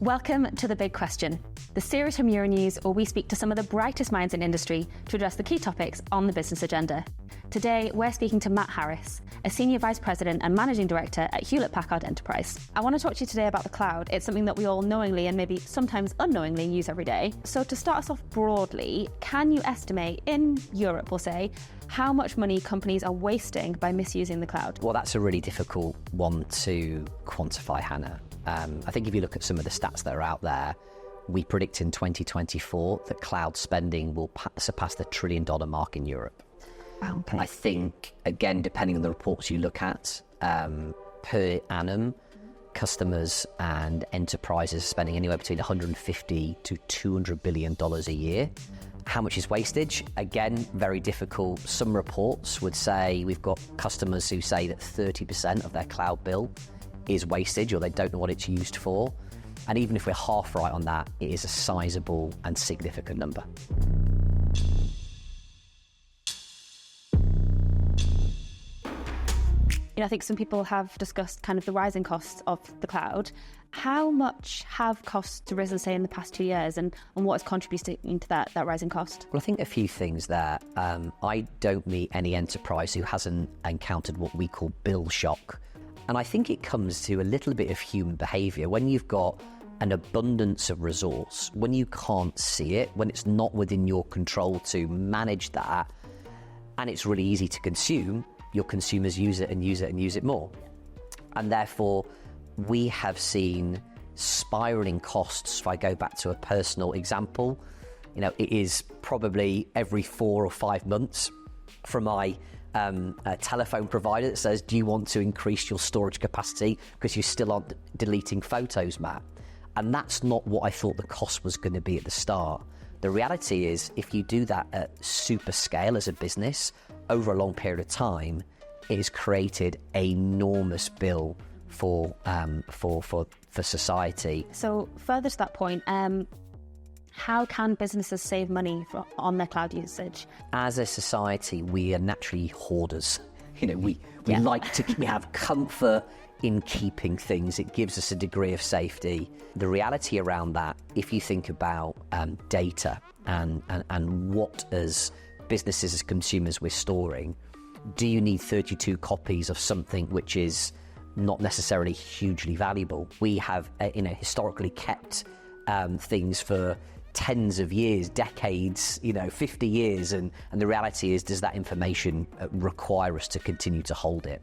Welcome to The Big Question, the series from Euronews where we speak to some of the brightest minds in industry to address the key topics on the business agenda. Today, we're speaking to Matt Harris, a Senior Vice President and Managing Director at Hewlett Packard Enterprise. I want to talk to you today about the cloud. It's something that we all knowingly and maybe sometimes unknowingly use every day. So to start us off broadly, can you estimate, in Europe we'll say, how much money companies are wasting by misusing the cloud? Well, that's a really difficult one to quantify, Hannah. I think if you look at some of the stats that are out there, we predict in 2024 that cloud spending will surpass the $1 trillion mark in Europe. Okay. I think, again, depending on the reports you look at, per annum, customers and enterprises are spending anywhere between $150 to $200 billion a year. How much is wastage? Again, very difficult. Some reports would say we've got customers who say that 30% of their cloud bill is wastage, or they don't know what it's used for. And even if we're half right on that, it is a sizable and significant number. I think some people have discussed kind of the rising costs of the cloud. How much have costs risen, say, in the past 2 years, and what is contributing to that rising cost? Well, I think a few things there. I don't meet any enterprise who hasn't encountered what we call bill shock. And I think it comes to a little bit of human behaviour. When you've got an abundance of resource, when you can't see it, when it's not within your control to manage that, and it's really easy to consume, your consumers use it and use it and use it more. And therefore, we have seen spiralling costs. If I go back to a personal example, it is probably every 4 or 5 months from my telephone provider that says, do you want to increase your storage capacity because you still aren't deleting photos, Matt? And that's not what I thought the cost was going to be at the start. The reality is, if you do that at super scale as a business over a long period of time, it has created an enormous bill for society. So further to that point, how can businesses save money on their cloud usage? As a society, we are naturally hoarders. We have comfort in keeping things. It gives us a degree of safety. The reality around that, if you think about data and what as businesses, as consumers, we're storing, do you need 32 copies of something which is not necessarily hugely valuable? We have historically kept things for tens of years, decades, 50 years, and the reality is, does that information require us to continue to hold it?